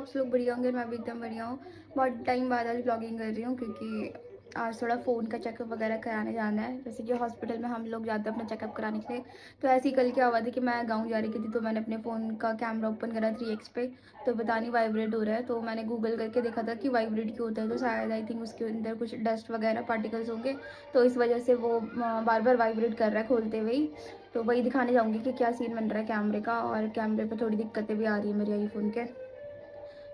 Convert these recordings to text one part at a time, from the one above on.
आप लोग बढ़िया होंगे। मैं भी एकदम बढ़िया हूँ। बहुत टाइम बाद आज ब्लॉगिंग कर रही हूँ क्योंकि आज थोड़ा फ़ोन का चेकअप वगैरह कराने जाना है। जैसे कि हॉस्पिटल में हम लोग जाते हैं अपना चेकअप कराने के लिए। तो ऐसे ही कल क्या हुआ था कि मैं गाँव जा रही थी तो मैंने अपने फ़ोन का कैमरा ओपन करा 3x पे, तो पता नहीं वाइब्रेट हो रहा है। तो मैंने गूगल करके देखा था कि वाइब्रेट क्यों होता है, तो शायद आई थिंक उसके अंदर कुछ डस्ट वगैरह पार्टिकल्स होंगे, तो इस वजह से वो बार बार वाइब्रेट कर रहा है खोलते हुए ही। तो वही दिखाने जाऊँगी कि क्या सीन बन रहा है कैमरे का, और कैमरे पर थोड़ी दिक्कतें भी आ रही है मेरे आईफोन के।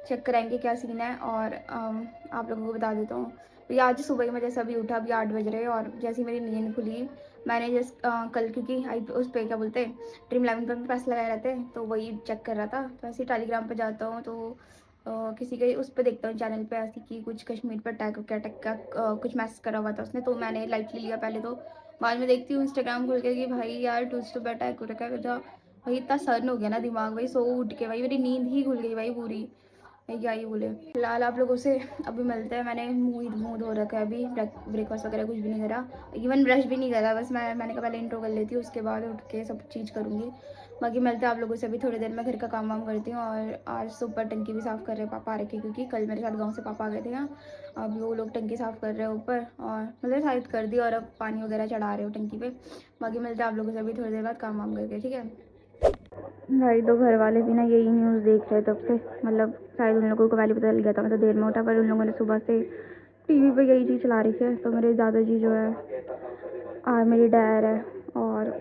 चेक कराएंगे क्या सीन है और आप लोगों को बता देता हूँ। तो ये आज सुबह ही मैं जैसे अभी उठा, अभी 8 बज रहे हैं और जैसे ही मेरी नींद खुली, मैंने जस्ट कल क्योंकि आई उस पर क्या बोलते हैं Dream11 पर पैसे लगाए रहते हैं, तो वही चेक कर रहा था। तो ऐसे टेलीग्राम पर जाता हूँ तो किसी के उस पर देखता हूँ चैनल पे ऐसी कि कुछ कश्मीर पर अटैक का कुछ मैसेज करा हुआ था उसने, तो मैंने लाइटली लिया पहले। तो बाद में देखती हूँ इंस्टाग्राम खोल के कि भाई यार टूरिस्ट पर अटैक हो रखा है। भाई इतना सर्न हो गया ना दिमाग, भाई सो उठ के भाई मेरी नींद ही खुल गई भाई पूरी। क्या ही बोले। फिलहाल आप लोगों से अभी मिलते हैं। मैंने मुँह धो रखा है, अभी ब्रेकफास्ट वगैरह कुछ भी नहीं करा, इवन ब्रश भी नहीं करा। बस मैंने कहा पहले इंट्रो कर लेती हूँ, उसके बाद उठ के सब चीज़ करूँगी। बाकी मिलते हैं आप लोगों से अभी थोड़ी देर में। घर का काम वाम करती हूँ और आज सुपर टंकी भी साफ़ कर रहे हैं पापा आ रखे, क्योंकि कल मेरे साथ गाँव से पापा आ गए थे यहाँ। अब वो लोग टंकी साफ़ कर रहे हैं ऊपर, और मतलब शायद कर दी और अब पानी वगैरह चढ़ा रहे हो टंकी पे। बाकी मिलते हैं आप लोगों से अभी थोड़ी देर बाद काम वाम करके, ठीक है। भाई तो घर वाले भी ना यही न्यूज़ देख रहे तब से, मतलब शायद उन लोगों को पहले पता चल गया था। मैं तो देर में उठा, पर उन लोगों ने सुबह से टीवी पे यही चीज़ चला रही है। तो मेरे दादाजी जो है और मेरी डैड है और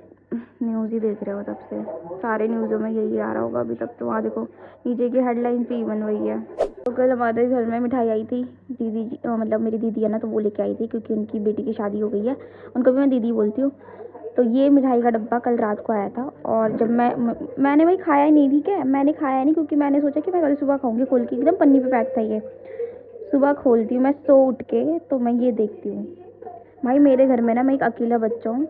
न्यूज़ ही देख रहे हो तब से। सारे न्यूज़ों में यही आ रहा होगा अभी तक। तो वहाँ देखो नीचे की हेडलाइन पे इवन वही है। तो कल हमारे घर में मिठाई आई थी। दीदी मतलब मेरी दीदी है ना, तो वो लेके आई थी क्योंकि उनकी बेटी की शादी हो गई है। उनको भी मैं दीदी बोलती हूँ। तो ये मिठाई का डब्बा कल रात को आया था, और जब मैंने वही खाया ही नहीं, ठीक है। मैंने खाया नहीं क्योंकि मैंने सोचा कि मैं कल सुबह खाऊंगी। खोल के एकदम पन्नी पे पैक था ये। सुबह खोलती हूँ मैं सो उठ के, तो मैं ये देखती हूँ। भाई मेरे घर में ना मैं एक अकेला बच्चा हूँ,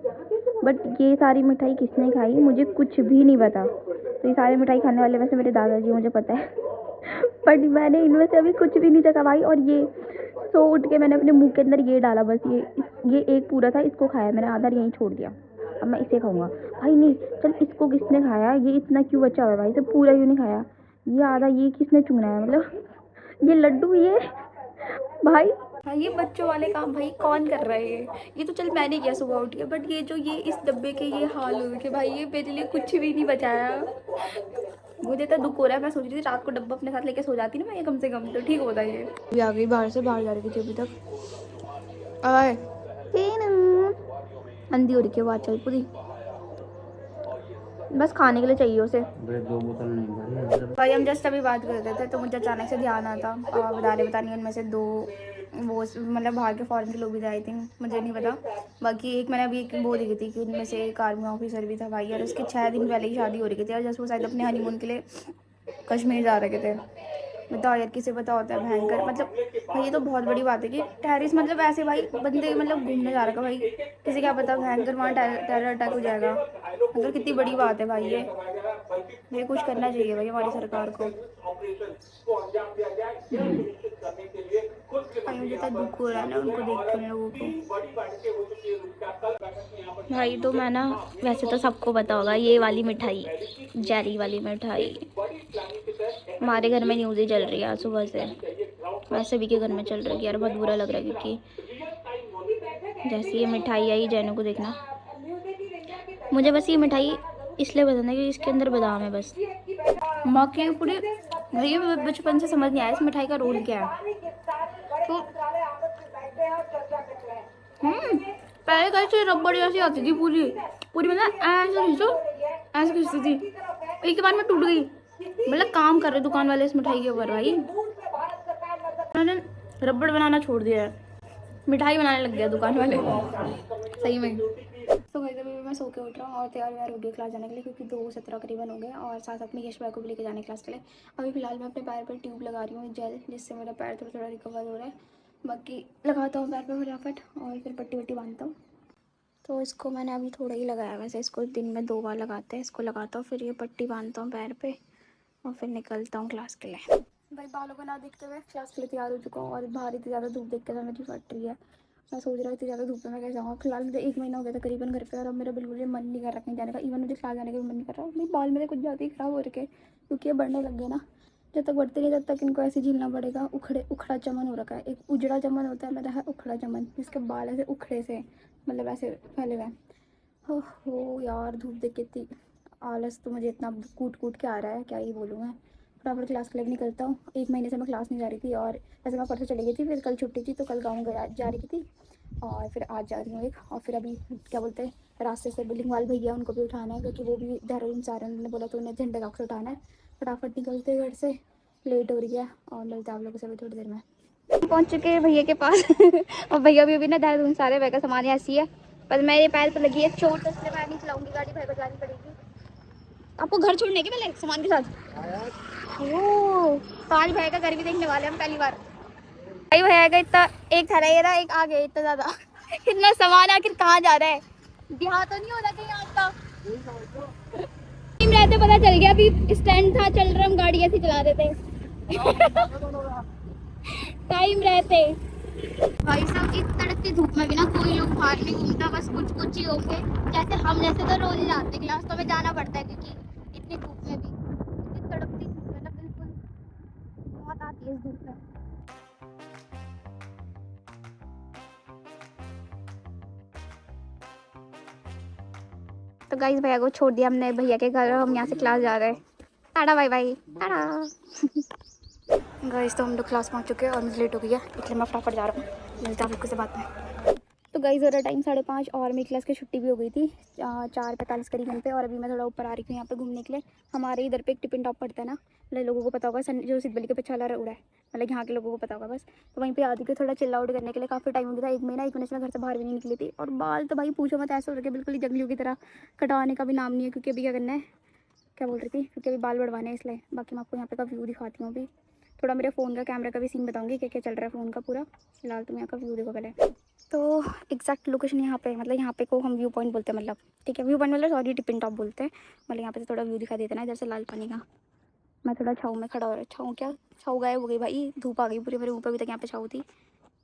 बट ये सारी मिठाई किसने खाई मुझे कुछ भी नहीं पता। तो ये सारी मिठाई खाने वाले में से मेरे दादाजी, मुझे पता है। बट मैंने इनमें से अभी कुछ भी नहीं चखा भाई। और ये सो उठ के मैंने अपने मुंह के अंदर ये डाला बस। ये एक पूरा था, इसको खाया मैंने, आधा यहीं छोड़ दिया। अब मैं इसे खाऊंगा। भाई नहीं, चल इसको किसने खाया, ये इतना क्यों बचा हुआ है भाई, इसे पूरा क्यों नहीं खाया। ये आधा ये किसने चुना है, मतलब ये लड्डू ये भाई। हाँ ये बच्चों वाले काम भाई कौन कर रहा है। ये तो चल मैंने किया सुबह उठ के, बट ये जो ये इस डब्बे के ये हाल हो रखे भाई, ये मेरे लिए कुछ भी नहीं बचाया। मुझे तो दुख हो रहा है। मैं सोच रही थी रात को डब्बा अपने साथ लेके सो जाती ना मैं, ये कम से कम तो ठीक होता ये। अभी आ गई बाहर से, बाहर जा रही थी अभी तक। आए अंधी हो रही है वो चल पूरी, बस खाने के लिए चाहिए उसे। दो बोतल नहीं भाई। हम जस्ट अभी बात कर रहे थे तो मुझे अचानक से ध्यान आता, बता नहीं उनमें से दो वो मतलब बाहर के फॉरेन के लोग भी थे आई थिंक, मुझे नहीं पता। बाकी एक मैंने अभी एक वो देखी थी कि उनमें से एक आर्मी ऑफिसर भी था भाई, और उसके 6 दिन पहले ही शादी हो रही थी, और जस्ट वो शायद अपने हनीमून के लिए कश्मीर जा रहे थे। बताओ यार किसे पता होता है भयंकर, मतलब भाई ये तो बहुत बड़ी बात है कि टेररिस्ट मतलब ऐसे भाई बंदे मतलब घूमने जा रहा है भाई, किसे क्या पता भयंकर वहाँ टेरर अटैक हो जाएगा। मतलब कितनी बड़ी बात है भाई ये कुछ करना चाहिए भाई हमारी सरकार को। भाई मुझे तो दुख हो रहा है ना उनको देख के, उन लोगों को। भाई तो मैं ना, वैसे तो सबको पता होगा ये वाली मिठाई, जेली वाली मिठाई हमारे घर में न्यूज़ ही चल रही है आज सुबह से। वैसे भी के घर में चल रही है यार, बहुत बुरा लग रहा है क्योंकि जैसी ये मिठाई आई जैनू को देखना। मुझे बस ये मिठाई इसलिए पसंद है कि इसके अंदर बादाम है बस। माँ के पूरे भैया बचपन से समझ नहीं आया इस मिठाई का रोल क्या है। तो पहले कैसे रबड़ जैसी आती थी पूरी पूरी, मतलब ऐसे खींचो ऐसे खींचती थी, एक बार में टूट गई। मतलब काम कर रहे दुकान वाले इस मिठाई के ऊपर भाई, मैंने रबड़ बनाना छोड़ दिया है, मिठाई बनाने लग गया दुकान वाले सही में। तो भाई अभी मैं सो के उठ रहा हूँ और तैयार व्यार हो गई क्लास जाने के लिए, क्योंकि 2:17 करीबन हो गए, और साथ साथ में यश भाई को भी लेके जाने क्लास के लिए। अभी फिलहाल मैं अपने पैर पर ट्यूब लगा रही हूँ जेल, जिससे मेरा पैर थोड़ा थोड़ा रिकवर हो रहा है। बाकी लगाता हूँ पैर पर फटाफट और फिर पट्टी वट्टी बांधता हूँ। तो इसको मैंने अभी थोड़ा ही लगाया, वैसे इसको दिन में 2 बार लगाते हैं। इसको लगाता हूँ फिर ये पट्टी बांधता हूँ पैर पे और फिर निकलता हूँ क्लास के लिए। भाई बालों को ना देखते हुए क्लास के लिए तैयार हो चुका हूँ, और बाहर इतनी ज़्यादा धूप देख कर मेरी फट रही है। मैं सोच रहा हूँ इतनी ज़्यादा धूप में मैं कैसे जाऊँगा। फिलहाल मुझे 1 महीना हो गया था करीबन घर पे, और अब मेरा बिल्कुल भी मन नहीं कर रहा कहीं जाने का। इवन मुझे क्लास जाने का भी मन नहीं कर रहा। मेरे बाल मेरे कुछ ज़्यादा ही ख़राब हो रखे क्योंकि ये बढ़ने लग गए ना। जब तक बढ़ते नहीं तब तक इनको ऐसे झीलना पड़ेगा। उखड़ा चमन हो रखा है। एक उजड़ा चमन होता है, मेरा है उखड़ा चमन, जिसके बाल ऐसे उखड़े से मतलब ऐसे फैले हुए हैं। हो यार, धूप देख के इतनी आलस तो मुझे इतना कूट कूट के आ रहा है, क्या ही बोलूँ मैं। फटाफट क्लास के लिए भी निकलता हूँ। 1 महीने से मैं क्लास नहीं जा रही थी, और वैसे मैं परसों चली गई थी, फिर कल छुट्टी थी तो कल गाँव जा रही थी, और फिर आज जा रही हूँ एक। और फिर अभी क्या बोलते हैं, रास्ते से बिल्डिंग वाले भैया, उनको भी उठाना है क्योंकि वो भी देहरादून से आ रहे हैं। उन्होंने बोला तो उन्हें झंडे चौक से उठाना है। फटाफट निकलते घर से, लेट हो रही है, और मिलते हैं आप लोगों से अभी थोड़ी देर में। पहुंच चुके हैं भैया के पास और भैया भी अभी ना देहरादून से आ रहे हैं। भैया का सामान ऐसी है, पर मेरे पैर पर लगी है चोट, इसलिए मैं नहीं चलाऊंगी गाड़ी, भाई बजानी पड़ेगी। आपको घर छोड़ने के पहले सामान के साथ। ओह, तो आज भैया का घर भी देखने वाले हम पहली बार। भाई भैया का इतना एक था ये रहा, एक आ गया इतना ज्यादा इतना सामान आखिर कहाँ जा रहा है? बिहार तो नहीं हो रहा कहीं आपका? टाइम रहते पता चल गया, अभी स्टैंड था चल रहा, हम गाड़ी ऐसे चला रहे थे टाइम रहते। भाई साहब, इस तड़कती धूप में भी ना कोई लोग बाहर नहीं घूमता, बस कुछ कुछ ही होके। जैसे हम जैसे तो रोज ही जाते क्लास, तो हमें जाना पड़ता है क्योंकि इतनी धूप में भी, इतनी तड़कती धूप है ना, बिल्कुल बहुत आती है इस धूप में। तो गाइस भैया को छोड़ दिया हमने भैया के घर, हम यहाँ से क्लास जा रहे हैं। Tata bye bye tata guys, तो हम लोग क्लास पहुँच चुके हैं और मुझे लेट हो गई है, इसलिए मैं फटाफट जा रहा हूँ। मिलते हैं आप लोग से बात में। तो गाइस, हो रहा टाइम 5:30 और मेरी क्लास की छुट्टी भी हो गई थी 4:45 करीबन पे, और अभी मैं थोड़ा ऊपर आ रही हूँ यहाँ पे घूमने के लिए। हमारे इधर पे एक टिफिन टॉप पड़ता है ना, मतलब लोगों को पता होगा, जो सिद्धबली के पीछे वाला उड़ा है, मतलब यहाँ के लोगों को पता होगा बस। तो वहीं पे आती थी थोड़ा चिल आउट करने के लिए। काफ़ी टाइम हो गया था, 1 महीने से मैं घर से बाहर भी नहीं निकली थी, और बाल तो भाई पूछो मत, ऐसे हो रखे बिल्कुल ही जंगलियों की तरह। कटवाने का भी नाम नहीं है, क्योंकि अभी क्या करना है, क्या बोल रही थी, क्योंकि अभी बाल बढ़वाने हैं इसलिए। बाकी मैं आपको यहाँ पे का व्यू दिखाती हूँ अभी। थोड़ा मेरे फ़ोन का कैमरा का भी सीन बताऊँगी, क्या क्या चल रहा है फ़ोन का पूरा। फिलहाल तुम यहाँ का व्यू देखो पहले। तो एग्जैक्ट लोकेशन यहाँ पे, मतलब यहाँ पे को हम व्यू पॉइंट बोलते हैं, मतलब ठीक है, व्यू पॉइंट मतलब सॉरी टिपिन टॉप बोलते हैं। मतलब यहाँ पे से थोड़ा व्यू दिखा देते ना इधर से लाल पानी का। मैं थोड़ा छाँव में खड़ा हो रहा, छाँव क्या, छाँव गायब हो गई भाई, धूप आ गई पूरे मेरे ऊपर, अभी तक यहाँ पे छाँव थी।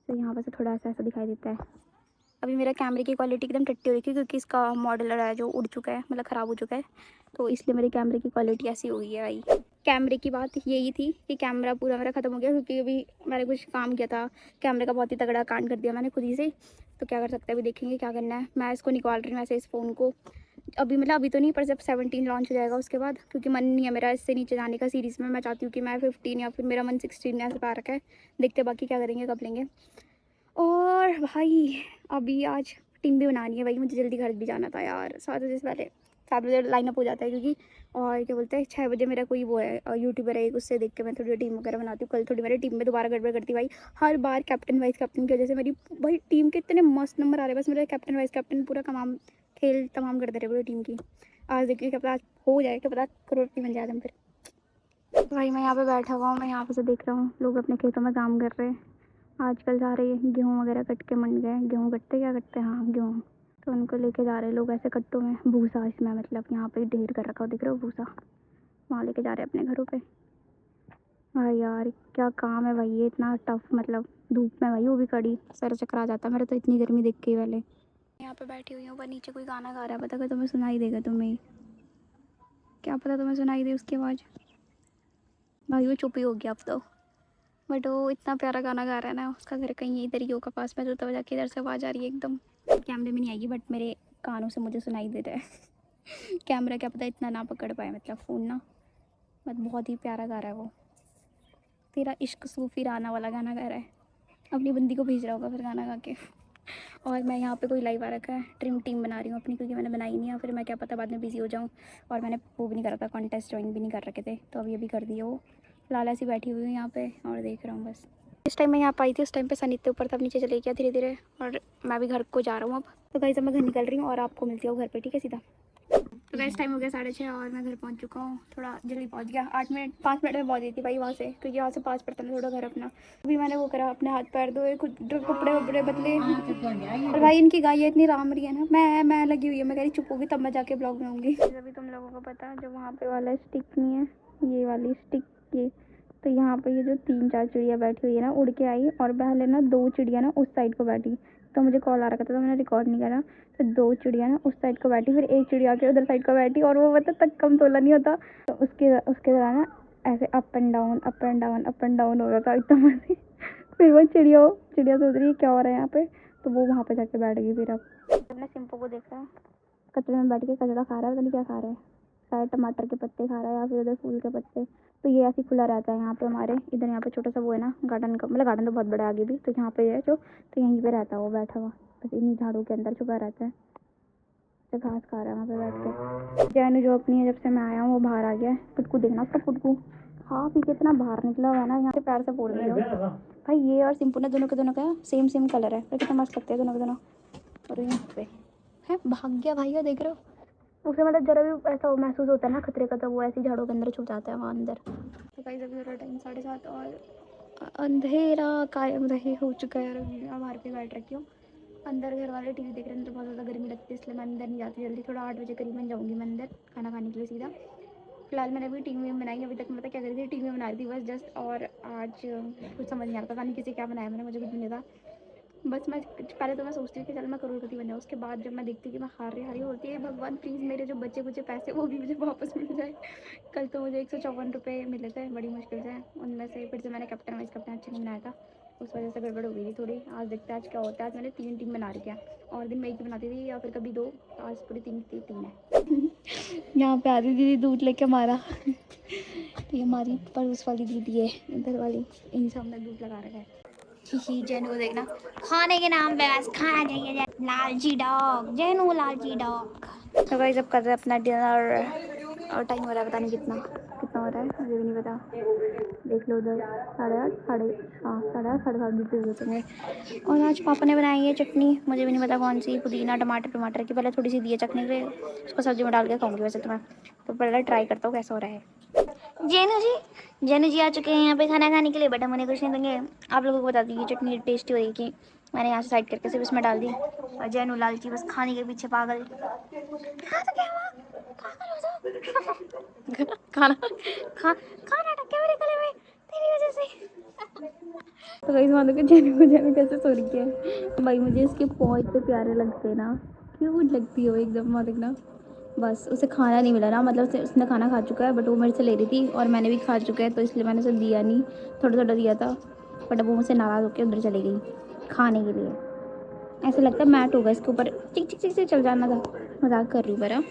तो यहाँ पे से थोड़ा ऐसा ऐसा दिखाई देता है। अभी मेरा कैमरे की क्वालिटी एकदम टट्टी हो रही थी, क्योंकि इसका मॉडल है जो उड़ चुका है, मतलब ख़राब हो चुका है, तो इसलिए मेरे कैमरे की क्वालिटी ऐसी हो गई है भाई। कैमरे की बात यही थी कि कैमरा पूरा मेरा ख़त्म हो गया, क्योंकि अभी मैंने कुछ काम किया था कैमरे का, बहुत ही तगड़ा कांड कर दिया मैंने खुद ही से। तो क्या कर सकते हैं, अभी देखेंगे क्या करना है। मैं इसको निकाल रही हूँ ऐसे, इस फ़ोन को अभी, मतलब अभी तो नहीं, पर जब 17 लॉन्च हो जाएगा उसके बाद, क्योंकि मन नहीं है मेरा इससे नीचे जाने का सीरीज़ में। मैं चाहती हूँ कि मैं 15 या फिर मेरा मन 16 ऐसे पा रखा है। देखते बाकी क्या करेंगे, कब लेंगे। और भाई अभी आज टीम भी बनानी है भाई, मुझे जल्दी घर भी जाना था यार, 7 बजे से पहले। 7 बजे लाइनअप हो जाता है, क्योंकि और क्या बोलते हैं 6 बजे मेरा कोई वो है यूट्यूबर है एक, उससे देख के मैं थोड़ी टीम वगैरह बनाती हूँ। कल थोड़ी मेरी टीम में दोबारा गड़बड़ करती भाई, हर बार कैप्टन वाइस कैप्टन की वजह से मेरी भाई टीम के इतने मस्त नंबर आ रहे हैं, बस मेरा कैप्टन वाइस कैप्टन पूरा तमाम खेल तमाम करते रहे पूरी टीम की। आज देखिए क्या पता आज हो जाए, क्या पता करोड़पति बन जाए हम फिर। भाई मैं यहाँ पे बैठा हुआ हूँ, मैं यहाँ पे से देख रहा हूँ लोग अपने खेतों में काम कर रहे हैं। आजकल जा रही है, गेहूँ वगैरह कट के मंड गए, गेहूँ कटते क्या कटते, हाँ गेहूँ, तो उनको लेके जा रहे हैं लोग ऐसे कट्टों में। भूसा इसमें, मतलब यहाँ पे ढेर कर रखा हो, दिख रहा हो भूसा, वहाँ लेके जा रहे हैं अपने घरों पे। भाई यार क्या काम है भाई, ये इतना टफ, मतलब धूप में भाई, वो भी कड़ी, सर चक्कर आ जाता है मेरा तो इतनी गर्मी देख के ही पहले। यहाँ पे बैठी हुई हूँ, पर नीचे कोई गाना गा रहा है, पता कर तुम्हें सुनाई देगा, तुम्हें क्या पता तुम्हें सुनाई दे उसकी आवाज़। भाई वो चुप ही हो गया अब तो, बट वो इतना प्यारा गाना गा रहा है ना, उसका घर कहीं इधर ही होगा पास में, तो तब जाके इधर से आवाज़ आ रही है एकदम। कैमरे में नहीं आएगी, बट मेरे कानों से मुझे सुनाई दे रहा है कैमरा क्या पता इतना ना पकड़ पाए, मतलब फ़ोन ना, बट बहुत ही प्यारा गा रहा है वो। तेरा इश्क सूफी राना वाला गाना गा रहा है, अपनी बंदी को भेज रहा होगा फिर गाना गा के और मैं यहाँ पे कोई लाइव आ रखा है, टीम बना रही हूँ अपनी, क्योंकि मैंने बनाई नहीं है, फिर मैं क्या पता बाद में बिजी हो जाऊँ। और मैंने वो भी नहीं करा था, कॉन्टेस्ट ज्वाइन भी नहीं कर रखे थे, तो अभी कर दिए वो। फिलहाल ऐसी बैठी हुई हूँ यहाँ पे और देख रहा हूँ बस। इस टाइम मैं यहाँ पर आई थी, उस टाइम पे सन इतने ऊपर था, अब नीचे चले गया धीरे धीरे, और मैं भी घर को जा रहा हूँ अब। तो गाइस अब मैं घर निकल रही हूँ और आपको मिलती हूँ घर पे, ठीक है सीधा। तो गाइस टाइम हो गया 6:30 और मैं घर पहुँच चुका हूँ, थोड़ा जल्दी पहुँच गया, 5 मिनट में पहुँच गई थी भाई वहाँ से, क्योंकि वहाँ से 5 पड़ता है थोड़ा घर अपना। अभी मैंने वो करा, अपने हाथ पैर धोए, खुद कपड़े वपड़े बदले, और भाई इनकी गाय इतनी राम रही है ना, मैं लगी हुई है, मैं कह रही चुप होगी तब मैं जाके ब्लॉग बनाऊंगी। अभी तुम लोगों को पता है जो वहाँ पे वाला स्टिक नहीं है, ये वाली स्टिक, ये तो यहाँ पे ये जो 3-4 चिड़िया बैठी हुई है ना, उड़ के आई, और पहले ना 2 चिड़िया ना उस साइड को बैठी, तो मुझे कॉल आ रखा था तो मैंने रिकॉर्ड नहीं करा। फिर 2 चिड़िया ना उस साइड को बैठी, फिर एक चिड़िया के उधर साइड को बैठी, और वो पता तक कम तोला नहीं होता, तो उसके दौरान ना ऐसे up and down up and down up and down हो रहा था, इतना मजे। फिर वो चिड़िया सोच रही है क्या हो रहा है यहाँ पे, तो वो वहाँ पे जाके बैठ गई। फिर अब अपने सिंपो को देख रहा है, कचरे में बैठ के कचरा खा रहा है, पता नहीं क्या खा रहा है, शायद टमाटर के पत्ते खा रहा है या फिर उधर फूल के पत्ते। तो ये ऐसे खुला रहता है यहाँ पे हमारे इधर, यहाँ पे छोटा सा वो है ना गार्डन का, मतलब गार्डन तो बहुत बड़ा आगे भी, तो यहाँ पे है जो, तो यहीं पे रहता है वो बैठा हुआ, बस इन्हीं झाड़ों के अंदर छुपा रहता है, तो घास खा रहा है वहाँ पे बैठ के। जैनू जो अपनी है, जब से मैं आया हूँ वो बाहर आ गया है। पुटकू देखना उसका, पुटकू हाँ पी के इतना बाहर निकला हुआ है ना, यहाँ पे पैर से फोड़ दिया भाई। ये और सिंपू ने दोनों के दोनों का सेम सेम कलर है, पर कितना मस्त लगते हैं दोनों के दोनों। और यहाँ पे है भाग गया भाई, देख रहे हो, उसे मतलब जरा भी ऐसा महसूस होता है ना खतरे का, तो वो ऐसी झाड़ों के अंदर छुप जाता है वहाँ अंदर। तो गाइस अभी मेरा टाइम 7:30 और अंधेरा कायम रहे हो चुका है। अब बाहर पे बैठ रखी हूँ, अंदर घर वाले टीवी देख रहे हैं, अंदर बहुत ज़्यादा गर्मी लगती है, इसलिए मैं अंदर नहीं जाती जल्दी, थोड़ा 8 बजे करीबन जाऊँगी मैं अंदर खाना खाने के लिए सीधा। फिलहाल मैंने अभी टीवी में बनाई, अभी तक मैं पता क्या कर रही थी, टीवी में बना रही थी बस जस्ट। और आज कुछ समझ नहीं आता, पता नहीं किसी क्या बनाया मैंने, मुझे कुछ नहीं था। बस मैं पहले तो मैं सोचती हूँ कि चल मैं करोड़पति बन जाऊँ, उसके बाद जब मैं देखती हूँ कि मैं हारी होती है, भगवान प्लीज़ मेरे जो बचे कुचे पैसे वो भी मुझे वापस मिल जाए। कल तो मुझे 154 रुपये मिले थे बड़ी मुश्किल से, उनमें से फिर से मैंने कैप्टन वाइस कैप्टन अच्छा नहीं बनाया था, उस वजह से गड़बड़ हो गई थी थोड़ी। आज देखते हैं आज क्या होता है। आज मैंने 3 टीम बना रखी है, और दिन में एक ही बनाती थी या फिर कभी 2, आज पूरी 3 है। यहाँ पे आती दीदी दूध लेके हमारा तो ये हमारी पड़ोस वाली दीदी है, इधर वाली, इन सब ने दूध लगा रखा है। ही जैनू को देखना, खाने के नाम पे बस खाना चाहिए, लालची डॉग, जैनू लालची डॉग। तो गाइस अब कर रहे हैं अपना डिनर, और टाइम हो रहा है पता नहीं कितना कितना हो रहा है, मुझे भी नहीं पता। देख लो उधर 8:30 8:30 बजे होंगे। और आज पापा ने बनाई है चटनी, मुझे भी नहीं पता कौन सी, पुदीना टमाटर की, पहले थोड़ी सी दी है चटनी के लिए, उसको सब्जी में डाल के खाऊंगी वैसे तो मैं, तो पहले ट्राई करता हूँ कैसा हो रहा है। जैनू जी आ चुके हैं यहाँ पे खाना खाने के लिए, बट हम उन्हें कुछ नहीं देंगे। आप लोगों को बता दी चटनी टेस्टी हो रही कि मैंने यहाँ से साइड करके सिर्फ इसमें डाल दी, और जैनू लालची बस खाने के पीछे पागल। हाँ तो क्या हुआ, पागल हो जाओ। खाना खाना अटक गया मेरे गले में तेरी वजह से। तो कहीं मानो कि जैनू कैसे सो रही है भाई, मुझे इसके पाँव इतने प्यारे लगते हैं ना, क्यूट लगती है वो एकदम, वहाँ देखना। बस उसे खाना नहीं मिला ना, मतलब उसने खाना खा चुका है, बट वो मेरे से ले रही थी और मैंने भी खा चुका है, तो इसलिए मैंने उसे दिया नहीं, थोड़ा थोड़ा दिया था। बट अब वो मुझसे नाराज़ होकर उधर चली गई खाने के लिए। ऐसा लगता है मैट होगा इसके ऊपर, चिक चिक चिक से चल जाना था। मजाक कर रही हूँ बरा।